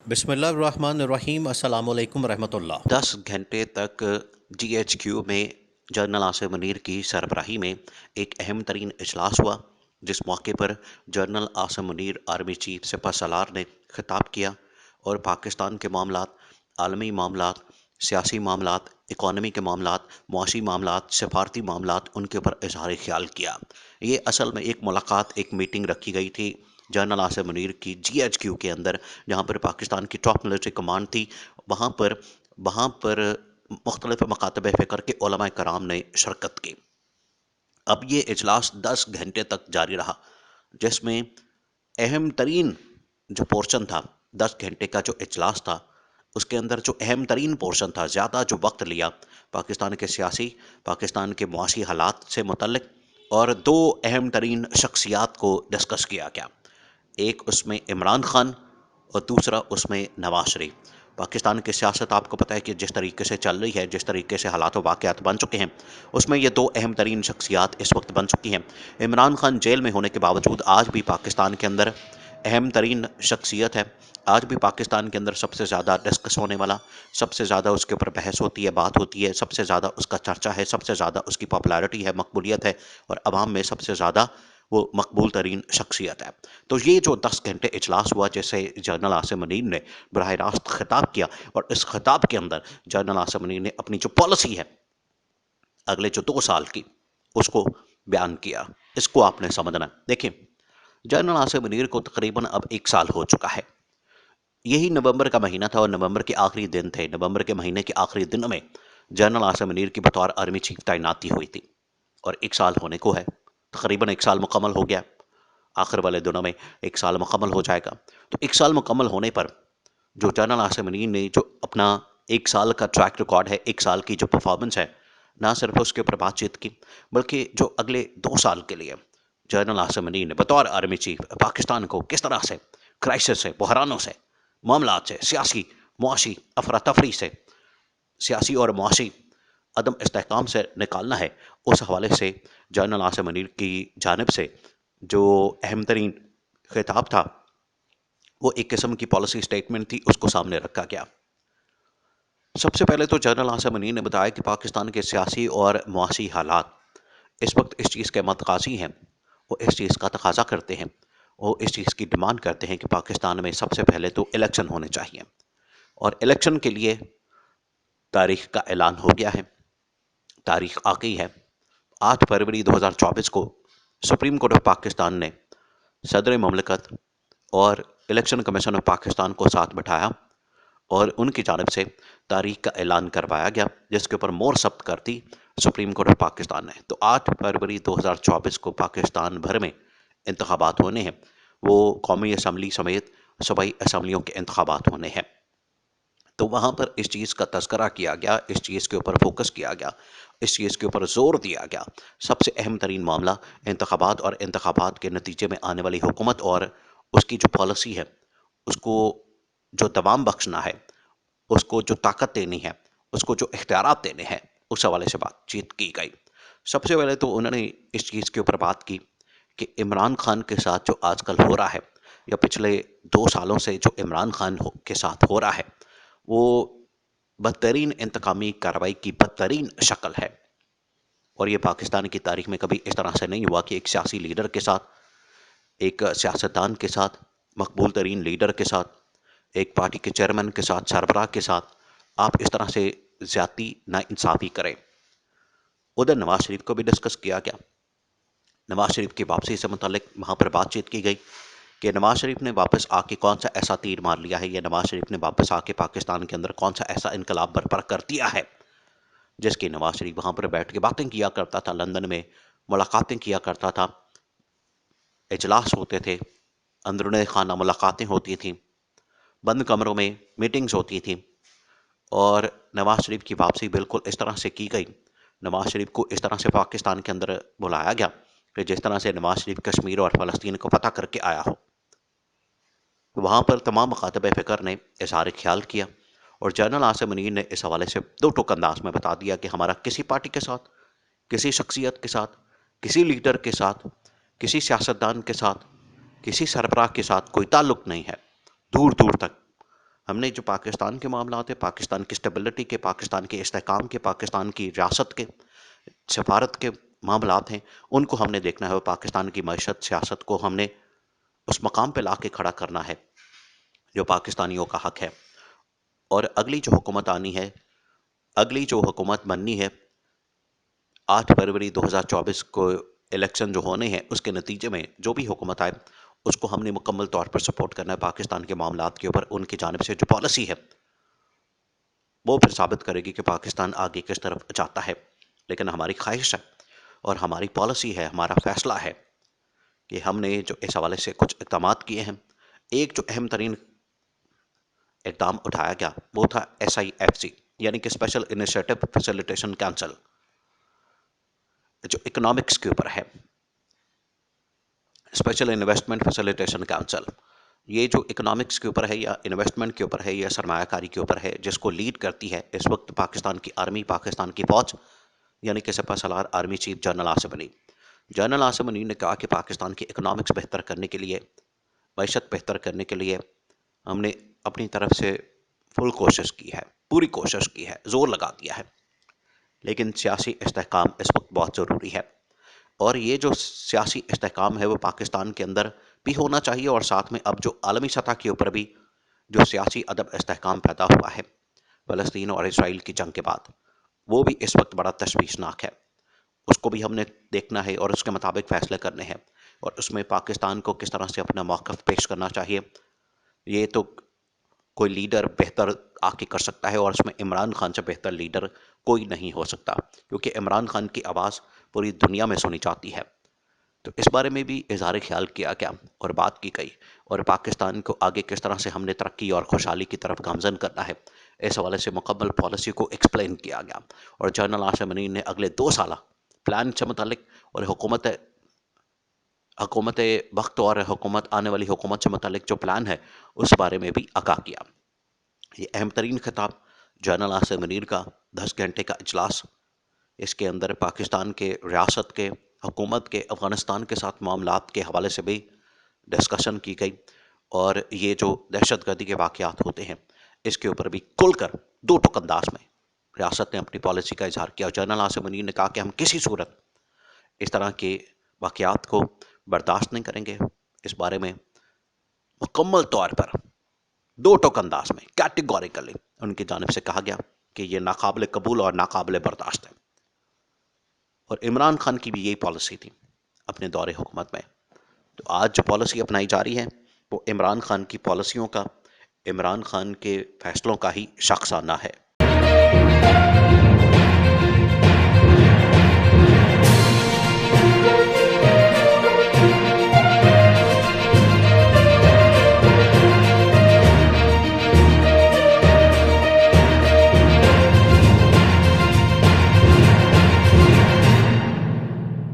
بسم اللہ الرحمن الرحیم، السلام علیکم ورحمۃ اللہ۔ 10 گھنٹے تک جی ایچ کیو میں جنرل آصف منیر کی سربراہی میں ایک اہم ترین اجلاس ہوا، جس موقع پر general Asif Munir army chief سپہ سالار نے خطاب کیا اور پاکستان کے معاملات، عالمی معاملات، سیاسی معاملات، اکانومی کے معاملات، معاشی معاملات، سفارتی معاملات، ان کے اوپر اظہار خیال کیا۔ یہ اصل میں ایک ملاقات، ایک میٹنگ رکھی گئی تھی جنرل آصف منیر کی جی ایچ کیو کے اندر، جہاں پر پاکستان کی ٹاپ ملٹری کمانڈ تھی۔ وہاں پر مختلف مکاتب فکر کے علماء کرام نے شرکت کی۔ اب یہ اجلاس 10 گھنٹے تک جاری رہا، جس میں اہم ترین جو پورشن تھا، 10 گھنٹے کا جو اجلاس تھا، اس کے اندر جو اہم ترین پورشن تھا، زیادہ جو وقت لیا، پاکستان کے سیاسی، پاکستان کے معاشی حالات سے متعلق اور دو اہم ترین شخصیات کو ڈسکس کیا گیا۔ ایک اس میں عمران خان اور دوسرا اس میں نواز شریف۔ پاکستان کی سیاست آپ کو پتہ ہے کہ جس طریقے سے چل رہی ہے، جس طریقے سے حالات و واقعات بن چکے ہیں، اس میں یہ دو اہم ترین شخصیات اس وقت بن چکی ہیں۔ عمران خان جیل میں ہونے کے باوجود آج بھی پاکستان کے اندر اہم ترین شخصیت ہے۔ آج بھی پاکستان کے اندر سب سے زیادہ ڈسکس ہونے والا، سب سے زیادہ اس کے اوپر بحث ہوتی ہے، بات ہوتی ہے، سب سے زیادہ اس کا چرچا ہے، سب سے زیادہ اس کی پاپولیرٹی ہے، مقبولیت ہے، اور عوام میں سب سے زیادہ وہ مقبول ترین شخصیت ہے۔ تو یہ جو 10 گھنٹے اجلاس ہوا، جیسے جنرل آصف منیر نے براہ راست خطاب کیا، اور اس خطاب کے اندر جنرل آصف منیر نے اپنی جو پالیسی ہے اگلے جو 2 سال کی، اس کو بیان کیا۔ اس کو آپ نے سمجھنا ہے۔ دیکھیں، جنرل آصف منیر کو تقریباً اب 1 سال ہو چکا ہے۔ یہی نومبر کا مہینہ تھا اور نومبر کے آخری دن تھے۔ نومبر کے مہینے کے آخری دن میں جنرل آصف منیر کی بطور آرمی چیف تعیناتی ہوئی تھی، اور 1 سال ہونے کو ہے۔ تقریباً 1 سال مکمل ہو گیا، آخر والے دنوں میں 1 سال مکمل ہو جائے گا۔ تو 1 سال مکمل ہونے پر جو جنرل آصف منیر نے جو اپنا 1 سال کا ٹریک ریکارڈ ہے، 1 سال کی جو پرفارمنس ہے، نہ صرف اس کے اوپر بات چیت کی، بلکہ جو اگلے 2 سال کے لیے جنرل آصف منیر نے بطور آرمی چیف پاکستان کو کس طرح سے کرائسس سے، بحرانوں سے، معاملات سے، سیاسی معاشی افراتفری سے، سیاسی اور معاشی عدم استحکام سے نکالنا ہے، اس حوالے سے جنرل آصف منیر کی جانب سے جو اہم ترین خطاب تھا، وہ ایک قسم کی پالیسی سٹیٹمنٹ تھی، اس کو سامنے رکھا گیا۔ سب سے پہلے تو جنرل آصف منیر نے بتایا کہ پاکستان کے سیاسی اور معاشی حالات اس وقت اس چیز کے متقاضی ہیں، وہ اس چیز کا تقاضا کرتے ہیں، وہ اس چیز کی ڈیمانڈ کرتے ہیں کہ پاکستان میں سب سے پہلے تو الیکشن ہونے چاہیے، اور الیکشن کے لیے تاریخ کا اعلان ہو گیا ہے۔ تاریخ آ گئی ہے، 8 فروری 2024 کو سپریم کورٹ آف پاکستان نے صدر مملکت اور الیکشن کمیشن آف پاکستان کو ساتھ بٹھایا، اور ان کی جانب سے تاریخ کا اعلان کروایا گیا، جس کے اوپر مور ثبت کر دی سپریم کورٹ آف پاکستان نے۔ تو 8 فروری 2024 کو پاکستان بھر میں انتخابات ہونے ہیں، وہ قومی اسمبلی سمیت صوبائی اسمبلیوں کے انتخابات ہونے ہیں۔ تو وہاں پر اس چیز کا تذکرہ کیا گیا، اس چیز کے اوپر فوکس کیا گیا، اس چیز کے اوپر زور دیا گیا۔ سب سے اہم ترین معاملہ انتخابات اور انتخابات کے نتیجے میں آنے والی حکومت اور اس کی جو پالیسی ہے، اس کو جو دوام بخشنا ہے، اس کو جو طاقت دینی ہے، اس کو جو اختیارات دینے ہیں، اس حوالے سے بات چیت کی گئی۔ سب سے پہلے تو انہوں نے اس چیز کے اوپر بات کی کہ عمران خان کے ساتھ جو آج کل ہو رہا ہے، یا پچھلے 2 سالوں سے جو عمران خان کے ساتھ ہو رہا ہے، وہ بدترین انتقامی کارروائی کی بدترین شکل ہے، اور یہ پاکستان کی تاریخ میں کبھی اس طرح سے نہیں ہوا کہ ایک سیاسی لیڈر کے ساتھ، ایک سیاستدان کے ساتھ، مقبول ترین لیڈر کے ساتھ، ایک پارٹی کے چیئرمین کے ساتھ، سربراہ کے ساتھ آپ اس طرح سے زیادتی ناانصافی کریں۔ ادھر نواز شریف کو بھی ڈسکس کیا گیا۔ نواز شریف کی واپسی سے متعلق وہاں پر بات چیت کی گئی کہ نواز شریف نے واپس آ کے کون سا ایسا تیر مار لیا ہے، یا نواز شریف نے واپس آ کے پاکستان کے اندر کون سا ایسا انقلاب برپا کر دیا ہے، جس کی نواز شریف وہاں پر بیٹھ کے باتیں کیا کرتا تھا، لندن میں ملاقاتیں کیا کرتا تھا، اجلاس ہوتے تھے، اندرون خانہ ملاقاتیں ہوتی تھیں، بند کمروں میں میٹنگز ہوتی تھیں، اور نواز شریف کی واپسی بالکل اس طرح سے کی گئی۔ نواز شریف کو اس طرح سے پاکستان کے اندر بلایا گیا کہ جس طرح سے نواز شریف کشمیر اور فلسطین کو فتح کر کے آیا ہو۔ وہاں پر تمام مکاتب فکر نے اظہار خیال کیا، اور جنرل آصف منیر نے اس حوالے سے دو ٹوک انداز میں بتا دیا کہ ہمارا کسی پارٹی کے ساتھ، کسی شخصیت کے ساتھ، کسی لیڈر کے ساتھ، کسی سیاستدان کے ساتھ، کسی سربراہ کے ساتھ کوئی تعلق نہیں ہے، دور دور تک۔ ہم نے جو پاکستان کے معاملات ہیں، پاکستان کی اسٹیبلٹی کے، پاکستان کے استحکام کے، پاکستان کی ریاست کے، سفارت کے معاملات ہیں، ان کو ہم نے دیکھنا ہے، اور پاکستان کی معیشت سیاست کو ہم نے اس مقام پہ لا کے کھڑا کرنا ہے جو پاکستانیوں کا حق ہے۔ اور اگلی جو حکومت آنی ہے، اگلی جو حکومت بننی ہے، 8 فروری 2024 کو الیکشن جو ہونے ہیں، اس کے نتیجے میں جو بھی حکومت آئے اس کو ہم نے مکمل طور پر سپورٹ کرنا ہے۔ پاکستان کے معاملات کے اوپر ان کی جانب سے جو پالیسی ہے وہ پھر ثابت کرے گی کہ پاکستان آگے کس طرف جاتا ہے، لیکن ہماری خواہش ہے اور ہماری پالیسی ہے، ہمارا فیصلہ ہے کہ ہم نے جو اس حوالے سے کچھ اقدامات کیے ہیں۔ ایک جو اہم ترین اقدام اٹھایا گیا وہ تھا SIFC، یعنی کہ اسپیشل انیشیٹو فیسیلیٹیشن کونسل، جو اکنامکس کے اوپر ہے، اسپیشل انویسٹمنٹ فیسیلیٹیشن کونسل۔ یہ جو اکنامکس کے اوپر ہے یا انویسٹمنٹ کے اوپر ہے یا سرمایہ کاری کے اوپر ہے، جس کو لیڈ کرتی ہے اس وقت پاکستان کی آرمی، پاکستان کی فوج، یعنی کہ سپہ سالار آرمی چیف جنرل عاصم منی۔ جنرل عاصم منی نے کہا کہ پاکستان کی اکنامکس بہتر کرنے کے لیے، معیشت بہتر کرنے کے لیے ہم نے اپنی طرف سے فل کوشش کی ہے، پوری کوشش کی ہے، زور لگا دیا ہے، لیکن سیاسی استحکام اس وقت بہت ضروری ہے۔ اور یہ جو سیاسی استحکام ہے وہ پاکستان کے اندر بھی ہونا چاہیے، اور ساتھ میں اب جو عالمی سطح کے اوپر بھی جو سیاسی عدم استحکام پیدا ہوا ہے فلسطین اور اسرائیل کی جنگ کے بعد، وہ بھی اس وقت بڑا تشویشناک ہے۔ اس کو بھی ہم نے دیکھنا ہے اور اس کے مطابق فیصلے کرنے ہیں، اور اس میں پاکستان کو کس طرح سے اپنا موقف پیش کرنا چاہیے، یہ تو کوئی لیڈر بہتر آ کے کر سکتا ہے، اور اس میں عمران خان سے بہتر لیڈر کوئی نہیں ہو سکتا، کیونکہ عمران خان کی آواز پوری دنیا میں سنی جاتی ہے۔ تو اس بارے میں بھی اظہار خیال کیا گیا اور بات کی گئی، اور پاکستان کو آگے کس طرح سے ہم نے ترقی اور خوشحالی کی طرف گامزن کرنا ہے، اس حوالے سے مکمل پالیسی کو ایکسپلین کیا گیا۔ اور جنرل عاصم منی نے اگلے 2 سالہ پلان سے متعلق اور حکومت وقت اور حکومت آنے والی حکومت سے متعلق جو پلان ہے اس بارے میں بھی آگاہ کیا۔ یہ اہم ترین خطاب جنرل عاصم منیر کا 10 گھنٹے کا اجلاس، اس کے اندر پاکستان کے، ریاست کے، حکومت کے، افغانستان کے ساتھ معاملات کے حوالے سے بھی ڈسکشن کی گئی، اور یہ جو دہشت گردی کے واقعات ہوتے ہیں اس کے اوپر بھی کھل کر 2 ٹوک انداز میں ریاست نے اپنی پالیسی کا اظہار کیا۔ جنرل عاصم منیر نے کہا کہ ہم کسی صورت اس طرح کے واقعات کو برداشت نہیں کریں گے، اس بارے میں مکمل طور پر 2 ٹوک انداز میں کیٹیگوریکلی ان کی جانب سے کہا گیا کہ یہ ناقابل قبول اور ناقابل برداشت ہے۔ اور عمران خان کی بھی یہی پالیسی تھی اپنے دور حکومت میں۔ تو آج جو پالیسی اپنائی جا رہی ہے وہ عمران خان کی پالیسیوں کا، عمران خان کے فیصلوں کا ہی شاخسانہ ہے۔